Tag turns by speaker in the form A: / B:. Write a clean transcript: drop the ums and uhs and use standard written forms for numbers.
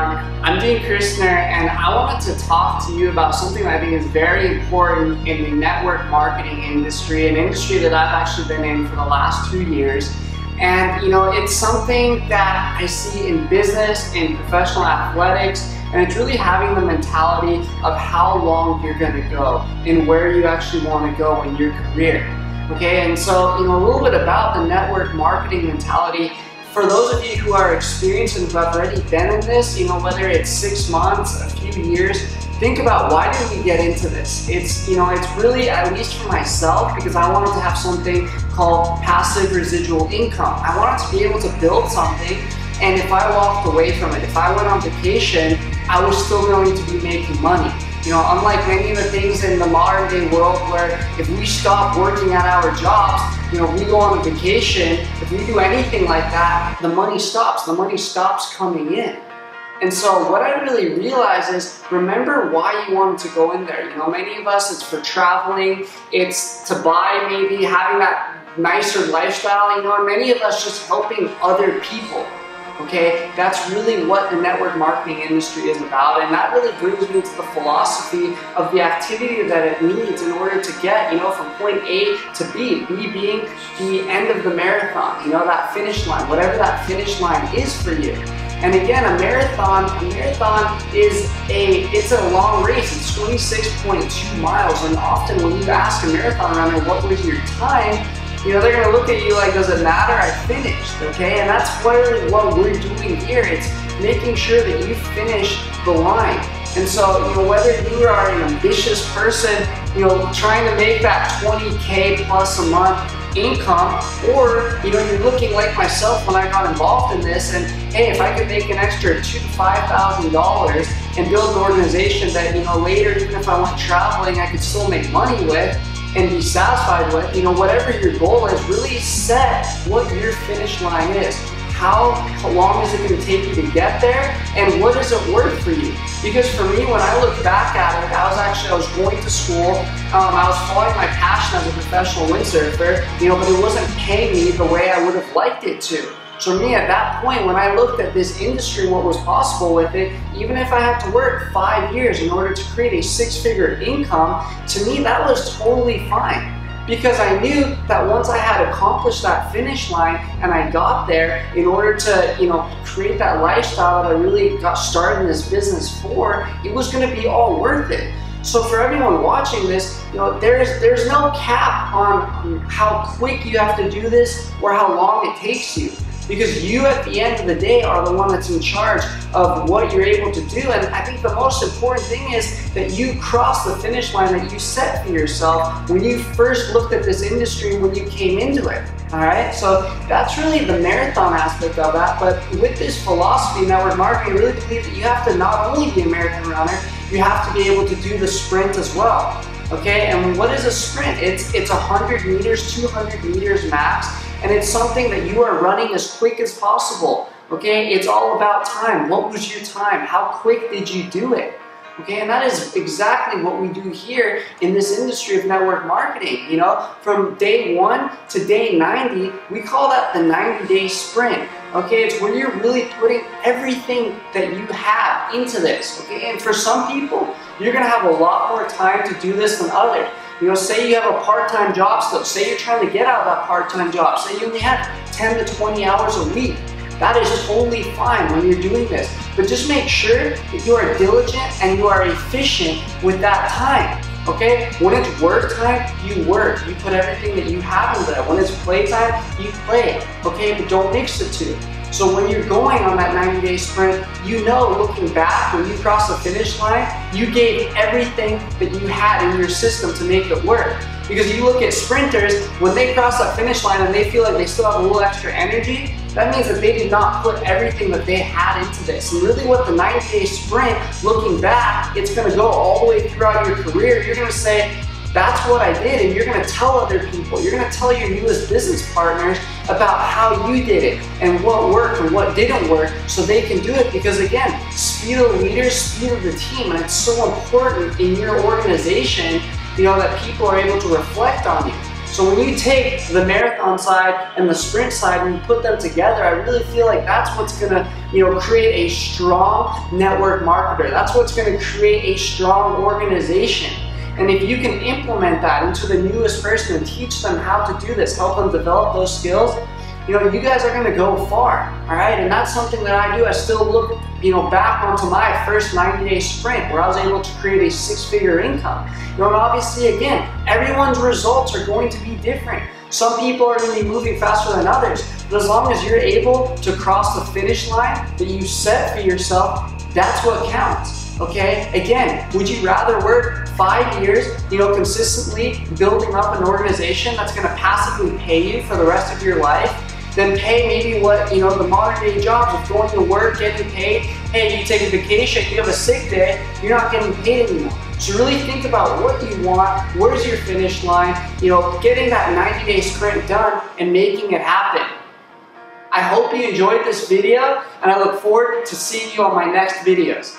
A: everyone. I'm doing Christener, and I wanted to talk to you about something that I think is very important in the network marketing industry, an industry that I've actually been in for the last 2 years. And it's something that I see in business, in professional athletics, and it's really having the mentality of how long you're going to go and where you actually want to go in your career. Okay, and so a little bit about the network marketing mentality. For those of you who are experienced and who have already been in this, whether it's 6 months, a few years, think about, why did we get into this? It's really, at least for myself, because I wanted to have something called passive residual income. I wanted to be able to build something, and if I walked away from it, if I went on vacation, I was still going to be making money. Unlike many of the things in the modern day world where if we stop working at our jobs, we go on a vacation, if we do anything like that, the money stops coming in. And so what I really realized is, remember why you wanted to go in there. Many of us, it's for traveling, it's to buy, maybe having that nicer lifestyle, and many of us just helping other people. Okay, that's really what the network marketing industry is about, and that really brings me to the philosophy of the activity that it needs in order to get, from point A to B, B being the end of the marathon, that finish line, whatever that finish line is for you. And again, a marathon is it's a long race. It's 26.2 miles, and often when you ask a marathon runner, what was your time, they're going to look at you like, does it matter? I finished, okay? And that's what we're doing here. It's making sure that you finish the line. And so, whether you are an ambitious person, trying to make that 20K plus a month income, or, you're looking like myself when I got involved in this, and hey, if I could make an extra $2,000 to $5,000 and build an organization that, later, even if I went traveling, I could still make money with, and be satisfied with, whatever your goal is, really set what your finish line is. How long is it going to take you to get there, and what is it worth for you? Because for me, when I look back at it, I was going to school, I was following my passion as a professional windsurfer, but it wasn't paying me the way I would have liked it to. So for me, at that point, when I looked at this industry and what was possible with it, even if I had to work 5 years in order to create a 6-figure income, to me that was totally fine. Because I knew that once I had accomplished that finish line and I got there, in order to create that lifestyle that I really got started in this business for, it was going to be all worth it. So for everyone watching this, there's no cap on how quick you have to do this or how long it takes you. Because you, at the end of the day, are the one that's in charge of what you're able to do. And I think the most important thing is that you cross the finish line that you set for yourself when you first looked at this industry, when you came into it. All right, so that's really the marathon aspect of that. But with this philosophy, network marketing, I really believe that you have to not only be a marathon runner, you have to be able to do the sprint as well. Okay, and what is a sprint? It's 100 meters, 200 meters max. And it's something that you are running as quick as possible, okay? It's all about time. What was your time? How quick did you do it? Okay, and that is exactly what we do here in this industry of network marketing. From day 1 to day 90, we call that the 90-day sprint. Okay, it's where you're really putting everything that you have into this, okay? And for some people, you're gonna have a lot more time to do this than others. Say you have a part-time job still. Say you're trying to get out of that part-time job. Say you only have 10 to 20 hours a week. That is totally fine when you're doing this. But just make sure that you are diligent and you are efficient with that time. Okay? When it's work time, you work. You put everything that you have in there. When it's play time, you play. Okay? But don't mix the two. So when you're going on that 90-day sprint, looking back, when you cross the finish line, you gave everything that you had in your system to make it work. Because you look at sprinters, when they cross that finish line and they feel like they still have a little extra energy, that means that they did not put everything that they had into this. And really what the 90-day sprint, looking back, it's going to go all the way throughout your career. You're going to say, that's what I did, and you're going to tell other people. You're going to tell your newest business partners about how you did it and what worked and what didn't work, so they can do it. Because again, speed of the leader, speed of the team, and it's so important in your organization, that people are able to reflect on you. So when you take the marathon side and the sprint side and you put them together, I really feel like that's what's gonna, create a strong network marketer. That's what's gonna create a strong organization. And if you can implement that into the newest person and teach them how to do this, help them develop those skills, you guys are gonna go far, all right? And that's something that I do. I still look, back onto my first 90-day sprint where I was able to create a 6-figure income. And obviously, again, everyone's results are going to be different. Some people are going to be moving faster than others, but as long as you're able to cross the finish line that you set for yourself, that's what counts, okay? Again, would you rather work 5 years, consistently building up an organization that's going to passively pay you for the rest of your life, then pay maybe what, the modern day jobs of going to work, getting paid? Hey, you take a vacation, you have a sick day, you're not getting paid anymore. So really think about what you want, where's your finish line, getting that 90-day sprint done and making it happen. I hope you enjoyed this video, and I look forward to seeing you on my next videos.